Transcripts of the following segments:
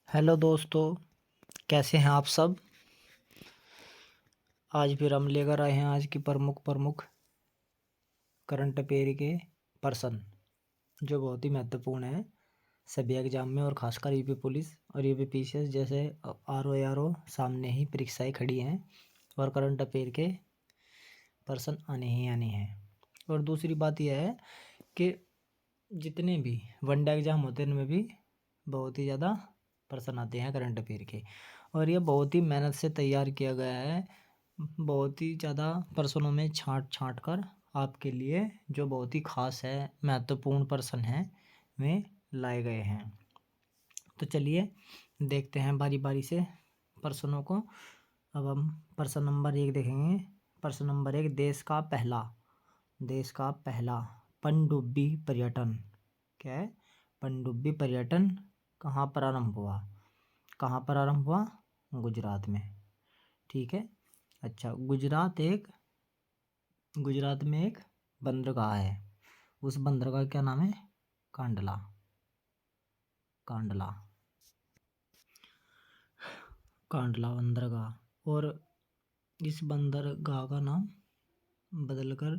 Hello दोस्तों, कैसे हैं आप सब। आज फिर हम लेकर आए हैं आज की प्रमुख प्रमुख करंट अफेयर के प्रश्न जो बहुत ही महत्वपूर्ण है सभी एग्जाम में और खासकर यूपी पुलिस और यूपी पीसीएस जैसे आर ओ सामने ही परीक्षाएं खड़ी हैं और करंट अफेयर के प्रश्न आने ही आने हैं। और दूसरी बात यह है कि जितने भी वनडे एग्ज़ाम होते हैं उनमें भी बहुत ही ज़्यादा प्रश्न आते हैं करंट अफेयर के और ये बहुत ही मेहनत से तैयार किया गया है। बहुत ही ज़्यादा प्रश्नों में छांट छांट कर आपके लिए जो बहुत ही खास है महत्वपूर्ण प्रश्न हैं वे लाए गए हैं। तो चलिए देखते हैं बारी बारी से प्रश्नों को। अब हम प्रश्न नंबर 1 देखेंगे। प्रश्न नंबर 1, देश का पहला पनडुब्बी पर्यटन क्या है? पनडुब्बी पर्यटन कहाँ प्रारंभ हुआ? कहाँ प्रारंभ हुआ? गुजरात में। ठीक है। अच्छा, गुजरात में एक बंदरगाह है, उस बंदरगाह का क्या नाम है? कांडला। कांडला कांडला बंदरगाह। और इस बंदरगाह का नाम बदलकर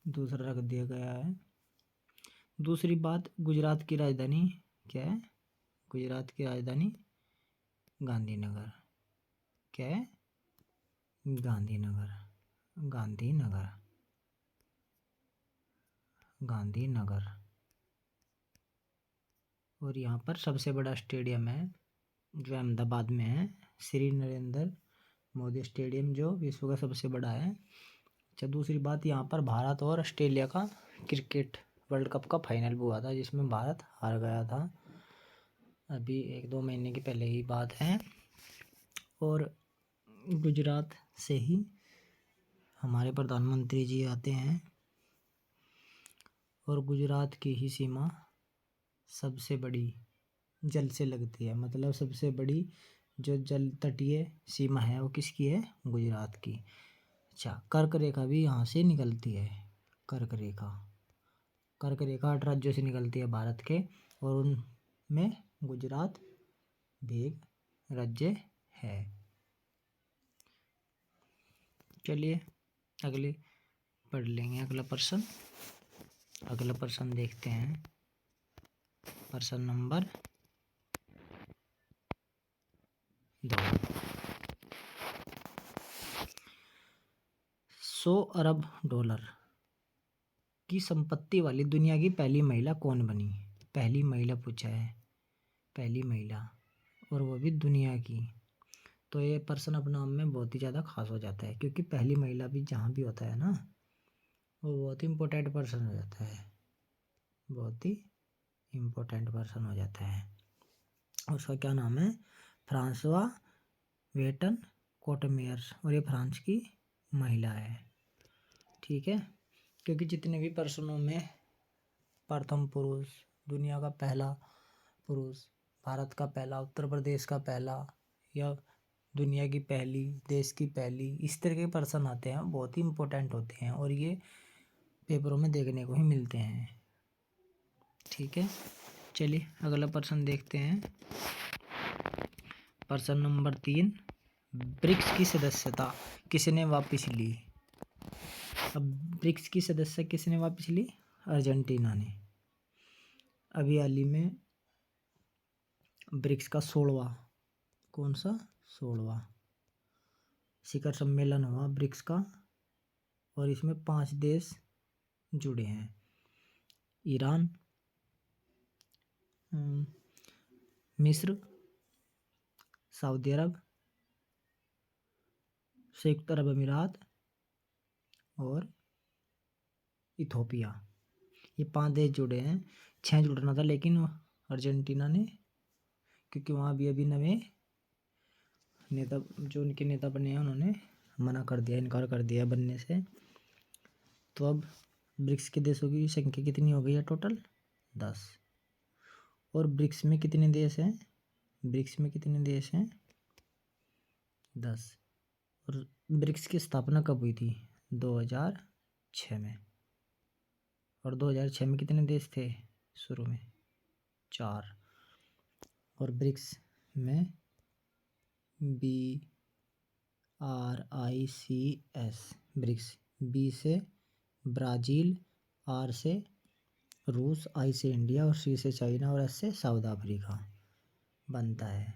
दूसरा रख दिया गया है। दूसरी बात, गुजरात की राजधानी क्या है? गुजरात की राजधानी गांधीनगर। क्या है? गांधीनगर। गांधीनगर। गांधीनगर। और यहाँ पर सबसे बड़ा स्टेडियम है जो अहमदाबाद में है, श्री नरेंद्र मोदी स्टेडियम जो विश्व का सबसे बड़ा है। अच्छा, दूसरी बात, यहाँ पर भारत और ऑस्ट्रेलिया का क्रिकेट वर्ल्ड कप का फाइनल भी हुआ था जिसमें भारत हार गया था। अभी 1-2 महीने की पहले ही बात है। और गुजरात से ही हमारे प्रधानमंत्री जी आते हैं और गुजरात की ही सीमा सबसे बड़ी जल से लगती है। मतलब सबसे बड़ी जो जल तटीय सीमा है वो किसकी है? गुजरात की। अच्छा, कर्क रेखा भी यहाँ से निकलती है। कर्क रेखा 8 राज्यों से निकलती है भारत के और उनमें गुजरात भी एक राज्य है। चलिए अगले पढ़ लेंगे अगला प्रश्न देखते हैं। प्रश्न नंबर 2, 100 अरब डॉलर की संपत्ति वाली दुनिया की पहली महिला कौन बनी? पहली महिला पूछा है, पहली महिला, और वो भी दुनिया की। तो ये प्रश्न अपने आप में बहुत ही ज़्यादा खास हो जाता है क्योंकि पहली महिला भी जहाँ भी होता है ना वो बहुत ही इम्पोर्टेंट पर्सन हो जाता है, बहुत ही इम्पोर्टेंट पर्सन हो जाता है। उसका क्या नाम है? फ्रांसवा वेटन कोटमेयर्स, और ये फ्रांस की महिला है। ठीक है, क्योंकि जितने भी प्रश्नों में प्रथम पुरुष, दुनिया का पहला पुरुष, भारत का पहला, उत्तर प्रदेश का पहला, या दुनिया की पहली, देश की पहली, इस तरह के प्रश्न आते हैं बहुत ही इम्पोर्टेंट होते हैं और ये पेपरों में देखने को ही मिलते हैं। ठीक है, चलिए अगला प्रश्न देखते हैं। प्रश्न नंबर 3, ब्रिक्स की सदस्यता किसने वापस ली? अब ब्रिक्स की सदस्य किसने वापस ली? अर्जेंटीना ने। अभी हाल ही में ब्रिक्स का 16वां, कौन सा? 16वां शिखर सम्मेलन हुआ ब्रिक्स का और इसमें 5 देश जुड़े हैं। ईरान, मिस्र, सऊदी अरब, संयुक्त अरब अमीरात और इथोपिया। ये 5 देश जुड़े हैं। 6 जुड़ना था लेकिन अर्जेंटीना ने, क्योंकि वहाँ भी अभी नए नेता, जो उनके नेता बने हैं, उन्होंने मना कर दिया, इनकार कर दिया बनने से। तो अब ब्रिक्स के देशों की संख्या कितनी हो गई है? टोटल 10। और ब्रिक्स में कितने देश हैं? ब्रिक्स में कितने देश हैं? 10। और ब्रिक्स की स्थापना कब हुई थी? 2006 में। और 2006 में कितने देश थे शुरू में? 4। और ब्रिक्स में BRICS ब्रिक्स, बी से ब्राज़ील, आर से रूस, आई से इंडिया और सी से चाइना और एस से साउथ अफ्रीका बनता है।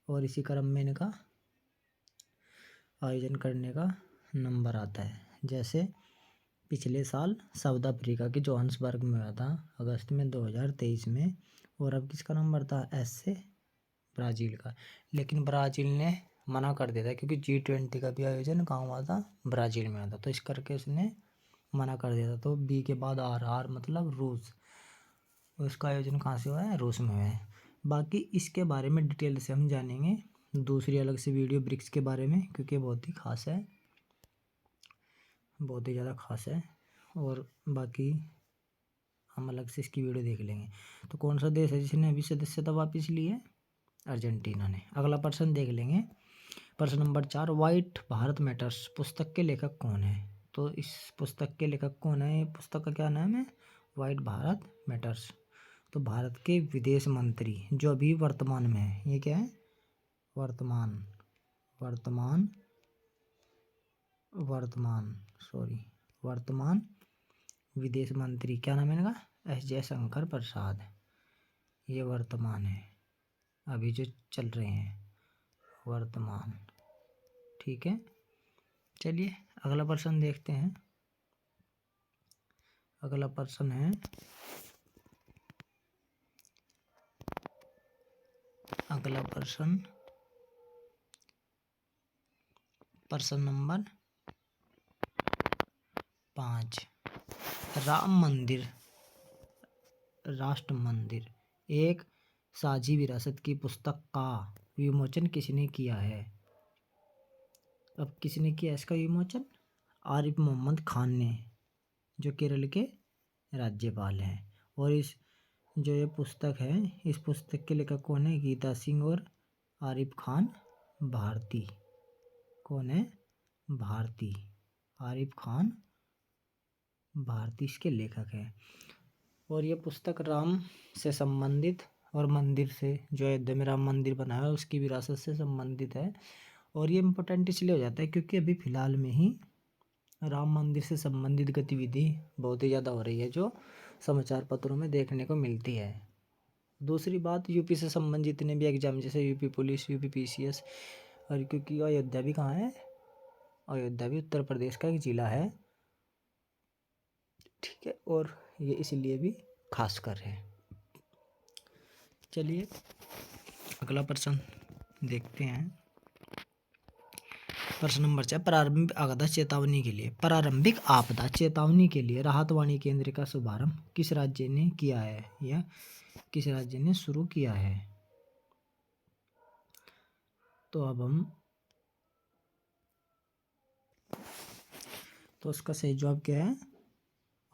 और इसी क्रम में इनका आयोजन करने का नंबर आता है। जैसे पिछले साल साउथ अफ्रीका के जोहान्सबर्ग में हुआ था अगस्त में 2023 में, और अब किसका नंबर था, एस से ब्राज़ील का। लेकिन ब्राज़ील ने मना कर दिया था क्योंकि G20 का भी आयोजन कहाँ हुआ था, ब्राज़ील में हुआ था, तो इस करके उसने मना कर दिया था। तो बी के बाद आर मतलब रूस, उसका आयोजन कहाँ से हुआ है, रूस में हुआ है। बाकी इसके बारे में डिटेल से हम जानेंगे दूसरी अलग से वीडियो ब्रिक्स के बारे में, क्योंकि बहुत ही खास है, बहुत ही ज़्यादा खास है। और बाकी हम अलग से इसकी वीडियो देख लेंगे। तो कौन सा देश है जिसने अभी सदस्यता वापस ली है, अर्जेंटीना ने। अगला प्रश्न देख लेंगे, प्रश्न नंबर 4, वाइट भारत मैटर्स पुस्तक के लेखक कौन है। तो इस पुस्तक के लेखक कौन है, ये पुस्तक का क्या नाम है, वाइट भारत मैटर्स। तो भारत के विदेश मंत्री जो अभी वर्तमान में है, ये क्या है, वर्तमान विदेश मंत्री, क्या नाम है इनका, एस जयशंकर प्रसाद। ये वर्तमान है, अभी जो चल रहे हैं, वर्तमान। ठीक है, चलिए अगला प्रश्न देखते हैं। अगला प्रश्न है, प्रश्न नंबर 5, राम मंदिर राष्ट्र मंदिर एक साझी विरासत की पुस्तक का विमोचन किसने किया है। अब किसने किया इसका विमोचन, आरिफ मोहम्मद खान ने, जो केरल के राज्यपाल हैं। और इस जो ये पुस्तक है, इस पुस्तक के लेखक कौन है, गीता सिंह और आरिफ खान भारती। कौन है, भारती, आरिफ खान भारती इसके लेखक हैं। और ये पुस्तक राम से संबंधित और मंदिर से, जो अयोध्या में राम मंदिर बना है उसकी विरासत से संबंधित है। और ये इम्पोर्टेंट इसलिए हो जाता है क्योंकि अभी फ़िलहाल में ही राम मंदिर से संबंधित गतिविधि बहुत ही ज़्यादा हो रही है, जो समाचार पत्रों में देखने को मिलती है। दूसरी बात, यूपी से संबंधित जितने भी एग्जाम, जैसे यूपी पुलिस, यूपी PCS, और क्योंकि अयोध्या भी कहाँ है, अयोध्या भी उत्तर प्रदेश का एक ज़िला है। ठीक है, और ये इसलिए भी खास कर है। चलिए अगला प्रश्न देखते हैं। प्रश्न नंबर 4, प्रारंभिक आपदा चेतावनी के लिए राहत वाणी केंद्र का शुभारंभ किस राज्य ने किया है, या किस राज्य ने शुरू किया है। तो अब हम, तो उसका सही जवाब क्या है,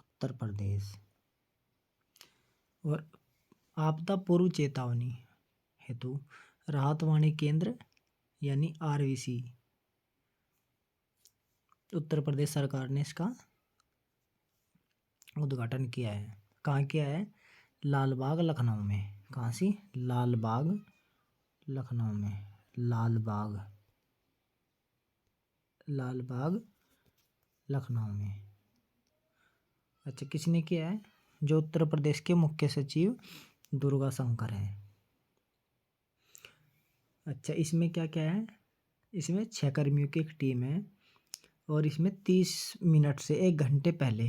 उत्तर प्रदेश। और आपदा पूर्व चेतावनी हेतु राहत वाणी केंद्र यानी RVC उत्तर प्रदेश सरकार ने इसका उद्घाटन किया है। कहाँ किया है, लालबाग लखनऊ में। कहाँ सी, लालबाग लखनऊ में, लालबाग लखनऊ में। अच्छा, किसने किया है, जो उत्तर प्रदेश के मुख्य सचिव दुर्गा शंकर हैं। अच्छा, इसमें क्या क्या है, इसमें 6 कर्मियों की एक टीम है, और इसमें 30 मिनट से 1 घंटे पहले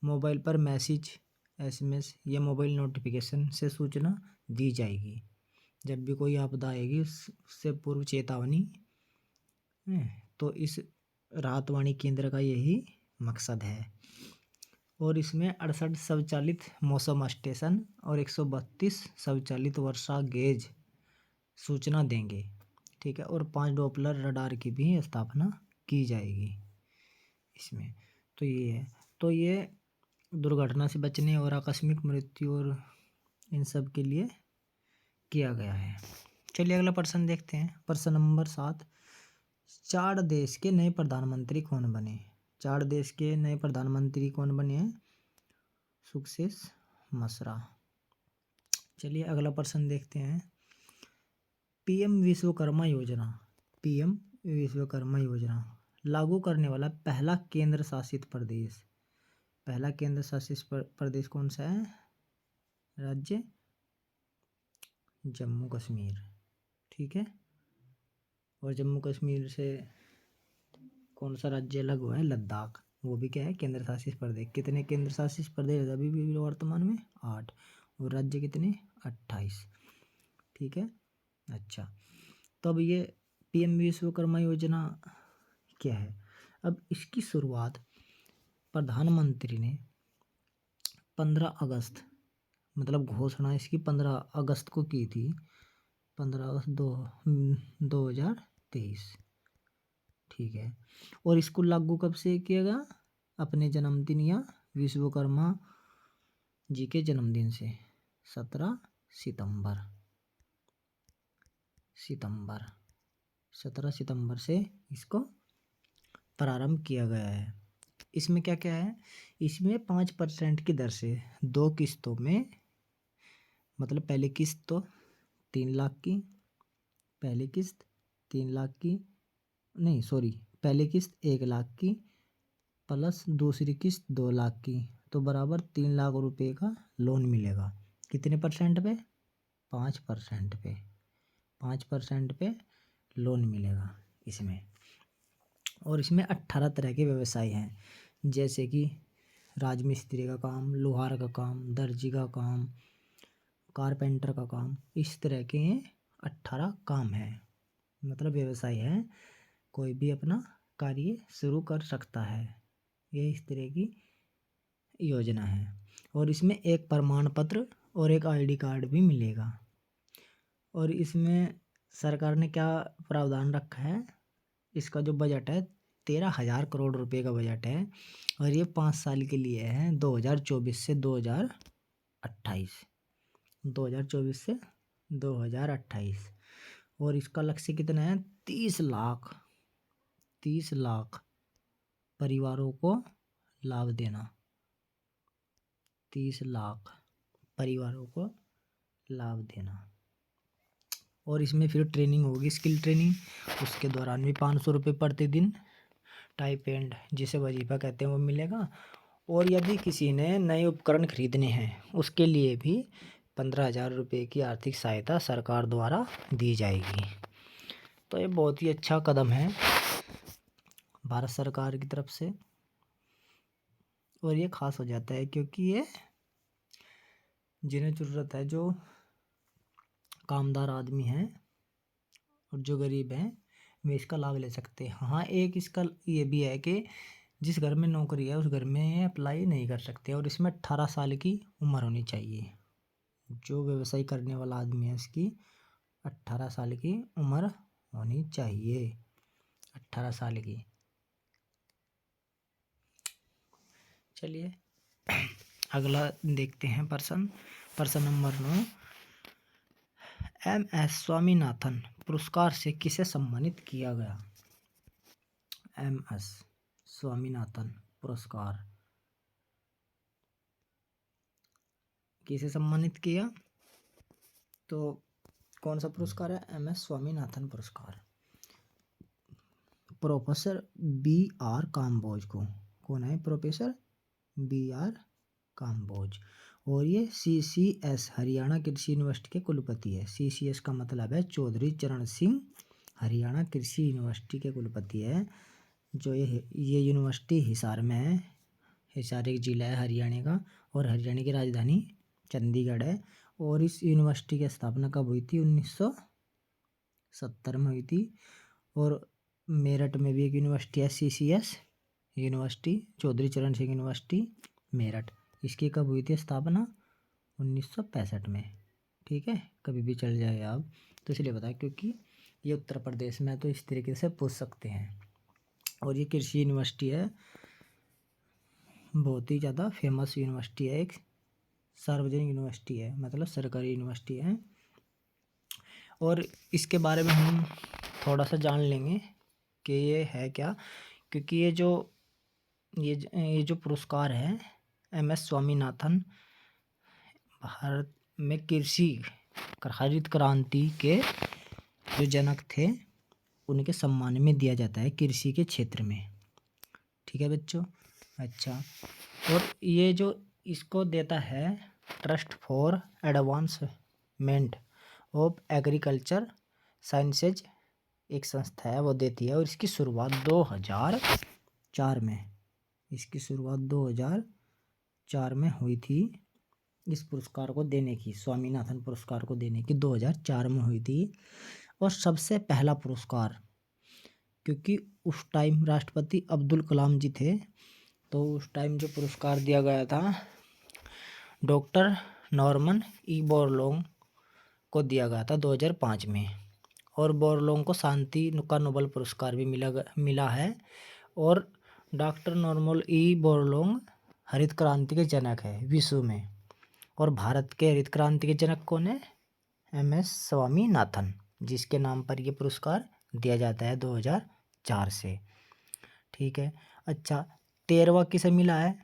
मोबाइल पर मैसेज, SMS या मोबाइल नोटिफिकेशन से सूचना दी जाएगी जब भी कोई आपदा आएगी, उससे पूर्व चेतावनी है। तो इस राहत वाणी केंद्र का यही मकसद है। और इसमें 68 स्वचालित मौसम स्टेशन और 132 स्वचालित वर्षा गेज सूचना देंगे। ठीक है, और 5 डॉपलर रडार की भी स्थापना की जाएगी इसमें। तो ये है, तो ये दुर्घटना से बचने और आकस्मिक मृत्यु और इन सब के लिए किया गया है। चलिए अगला प्रश्न देखते हैं। प्रश्न नंबर 7, 4 देश के नए प्रधानमंत्री कौन बने। 4 देश के नए प्रधानमंत्री कौन बने हैं, सुखदेव मिश्रा। चलिए अगला प्रश्न देखते हैं। पीएम विश्वकर्मा योजना, पीएम विश्वकर्मा योजना लागू करने वाला पहला केंद्र शासित प्रदेश, पहला केंद्र शासित प्रदेश कौन सा है? राज्य जम्मू कश्मीर, ठीक है। और जम्मू कश्मीर से कौन सा राज्य अलग हुआ है? लद्दाख, वो भी क्या है? केंद्र शासित प्रदेश। कितने केंद्र शासित प्रदेश अभी भी वर्तमान में? 8। और राज्य कितने? 28, ठीक है। अच्छा, तो अब ये पीएम विश्वकर्मा योजना क्या है? अब इसकी शुरुआत प्रधानमंत्री ने 15 अगस्त, मतलब घोषणा इसकी 15 अगस्त को की थी, 15 अगस्त 2023, ठीक है। और इसको लागू कब से किया गया? अपने जन्मदिन या विश्वकर्मा जी के जन्मदिन से, 17 सितंबर, 17 सितंबर से इसको प्रारंभ किया गया है। इसमें क्या क्या है? इसमें 5% की दर से 2 किस्तों में, मतलब पहली किस्त तो 3 लाख की, पहली किस्त 3 लाख की, नहीं सॉरी, पहली किस्त 1 लाख की प्लस दूसरी किस्त 2 लाख की, तो बराबर 3 लाख रुपए का लोन मिलेगा। कितने परसेंट पे? 5% पे, 5% पे लोन मिलेगा इसमें। और इसमें 18 तरह के व्यवसाय हैं, जैसे कि राजमिस्त्री का काम, लोहार का काम, दर्जी का काम, कारपेंटर का काम, इस तरह के 18 काम हैं, मतलब व्यवसाय है, कोई भी अपना कार्य शुरू कर सकता है। ये इस तरह की योजना है। और इसमें एक प्रमाण पत्र और एक आईडी कार्ड भी मिलेगा। और इसमें सरकार ने क्या प्रावधान रखा है? इसका जो बजट है 13,000 करोड़ रुपए का बजट है, और ये 5 साल के लिए है, 2024 से 2028, 2024 से 2028। और इसका लक्ष्य कितना है? 30 लाख, 30 लाख परिवारों को लाभ देना, 30 लाख परिवारों को लाभ देना। और इसमें फिर ट्रेनिंग होगी, स्किल ट्रेनिंग, उसके दौरान भी 500 रुपये प्रतिदिन टाइपेंड, जिसे वजीफा कहते हैं, वो मिलेगा। और यदि किसी ने नए उपकरण खरीदने हैं, उसके लिए भी 15,000 रुपये की आर्थिक सहायता सरकार द्वारा दी जाएगी। तो ये बहुत ही अच्छा कदम है भारत सरकार की तरफ से। और ये खास हो जाता है क्योंकि ये जिन्हें ज़रूरत है, जो कामदार आदमी हैं और जो गरीब हैं, वे इसका लाभ ले सकते हैं। हाँ, एक इसका ये भी है कि जिस घर में नौकरी है उस घर में ये अप्लाई नहीं कर सकते, और इसमें 18 साल की उम्र होनी चाहिए। जो व्यवसाय करने वाला आदमी है उसकी 18 साल की उम्र होनी चाहिए, 18 साल की। चलिए अगला देखते हैं प्रश्न नंबर 9। MS स्वामीनाथन पुरस्कार से किसे सम्मानित किया गया? MS स्वामीनाथन पुरस्कार किसे सम्मानित किया? तो कौन सा पुरस्कार है? MS स्वामीनाथन पुरस्कार प्रोफेसर BR काम्बोज को। कौन है? Professor BR Kamboj. और ये CCS हरियाणा कृषि यूनिवर्सिटी के कुलपति है। CCS का मतलब है चौधरी चरण सिंह हरियाणा कृषि यूनिवर्सिटी के कुलपति है। जो ये यूनिवर्सिटी हिसार में है। हिसार एक जिला है हरियाणा का, और हरियाणा की राजधानी चंडीगढ़ है। और इस यूनिवर्सिटी की स्थापना कब हुई थी? 1970 में हुई थी। और मेरठ में भी एक यूनिवर्सिटी है, CCS यूनिवर्सिटी, चौधरी चरण सिंह यूनिवर्सिटी मेरठ। इसकी कब हुई थी स्थापना? 1965 में, ठीक है। कभी भी चल जाए आप, तो इसलिए बताया क्योंकि ये उत्तर प्रदेश में है, तो इस तरीके से पूछ सकते हैं। और ये कृषि यूनिवर्सिटी है, बहुत ही ज़्यादा फेमस यूनिवर्सिटी है, एक सार्वजनिक यूनिवर्सिटी है, मतलब सरकारी यूनिवर्सिटी है। और इसके बारे में हम थोड़ा सा जान लेंगे कि ये है क्या, क्योंकि ये जो पुरस्कार है MS स्वामीनाथन भारत में कृषि हरित क्रांति के जो जनक थे उनके सम्मान में दिया जाता है कृषि के क्षेत्र में। ठीक है बच्चों। अच्छा, और ये जो इसको देता है trust for advancement of agriculture sciences, एक संस्था है वो देती है, और इसकी शुरुआत 2004 में, इसकी शुरुआत 2004 में हुई थी। इस पुरस्कार को देने की, स्वामीनाथन पुरस्कार को देने की 2004 में हुई थी। और सबसे पहला पुरस्कार, क्योंकि उस टाइम राष्ट्रपति अब्दुल कलाम जी थे, तो उस टाइम जो पुरस्कार दिया गया था डॉक्टर नॉर्मन ई बोरलॉग को दिया गया था 2005 में। और बोरलॉग को शांति का नोबेल पुरस्कार भी मिला है। और डॉक्टर नॉर्मन ई बोरलॉग हरित क्रांति के जनक है विश्व में। और भारत के हरित क्रांति के जनक कौन है? MS स्वामीनाथन, जिसके नाम पर ये पुरस्कार दिया जाता है 2004 से। ठीक है। अच्छा, 13वां किसे मिला है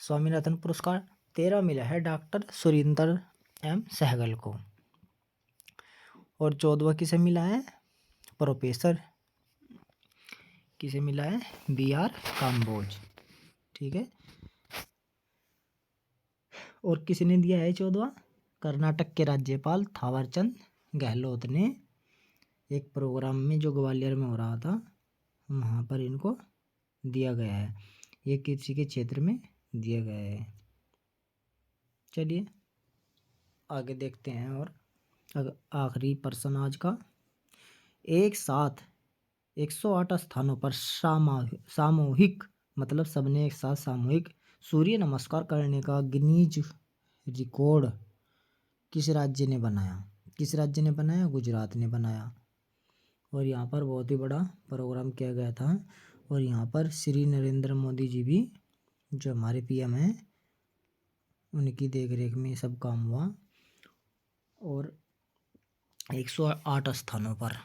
स्वामीनाथन पुरस्कार? 13वां मिला है डॉक्टर सुरेंद्र M सहगल को। और 14वां किसे मिला है? प्रोफेसर किसे मिला है? BR काम्बोज। ठीक है। और किसने दिया है 14वां? कर्नाटक के राज्यपाल थावरचंद गहलोत ने एक प्रोग्राम में जो ग्वालियर में हो रहा था वहाँ पर इनको दिया गया है। ये कृषि के क्षेत्र में दिया गया है। चलिए आगे देखते हैं। और आखिरी प्रश्न आज का, एक साथ 108 स्थानों पर सामूहिक, मतलब सबने एक साथ सामूहिक सूर्य नमस्कार करने का गिनीज रिकॉर्ड किस राज्य ने बनाया? किस राज्य ने बनाया? गुजरात ने बनाया। और यहाँ पर बहुत ही बड़ा प्रोग्राम किया गया था। और यहाँ पर श्री नरेंद्र मोदी जी भी, जो हमारे PM हैं, उनकी देखरेख में सब काम हुआ। और 108 स्थानों पर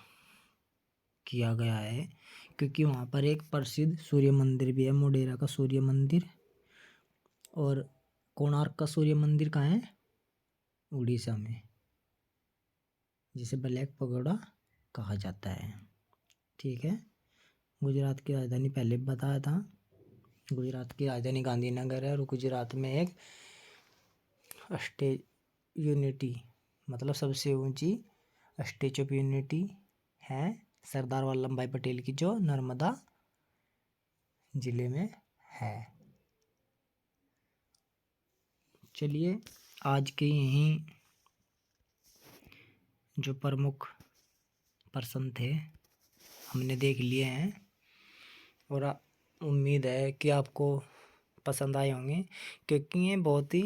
किया गया है, क्योंकि वहाँ पर एक प्रसिद्ध सूर्य मंदिर भी है, मोढेरा का सूर्य मंदिर। और कोणार्क का सूर्य मंदिर कहाँ है? उड़ीसा में, जिसे ब्लैक पगोड़ा कहा जाता है। ठीक है। गुजरात की राजधानी पहले बताया था, गुजरात की राजधानी गांधीनगर है। और गुजरात में एक यूनिटी, मतलब सबसे ऊंची स्टैचू ऑफ यूनिटी है सरदार वल्लभ भाई पटेल की, जो नर्मदा जिले में है। चलिए आज के यहीं जो प्रमुख प्रश्न थे हमने देख लिए हैं। और उम्मीद है कि आपको पसंद आए होंगे, क्योंकि ये बहुत ही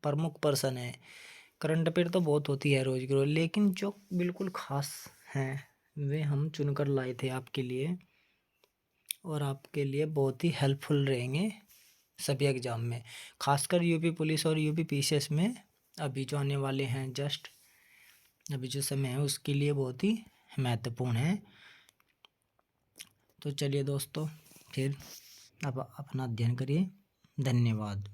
प्रमुख प्रश्न है। करंट अफेयर तो बहुत होती है रोज की रोज, लेकिन जो बिल्कुल खास हैं वे हम चुनकर लाए थे आपके लिए। और आपके लिए बहुत ही हेल्पफुल रहेंगे सभी एग्ज़ाम में, खासकर UP पुलिस और UP PCS में अभी जो आने वाले हैं, जस्ट अभी जो समय है उसके लिए बहुत ही महत्वपूर्ण है। तो चलिए दोस्तों, फिर अब अपना अध्ययन करिए। धन्यवाद।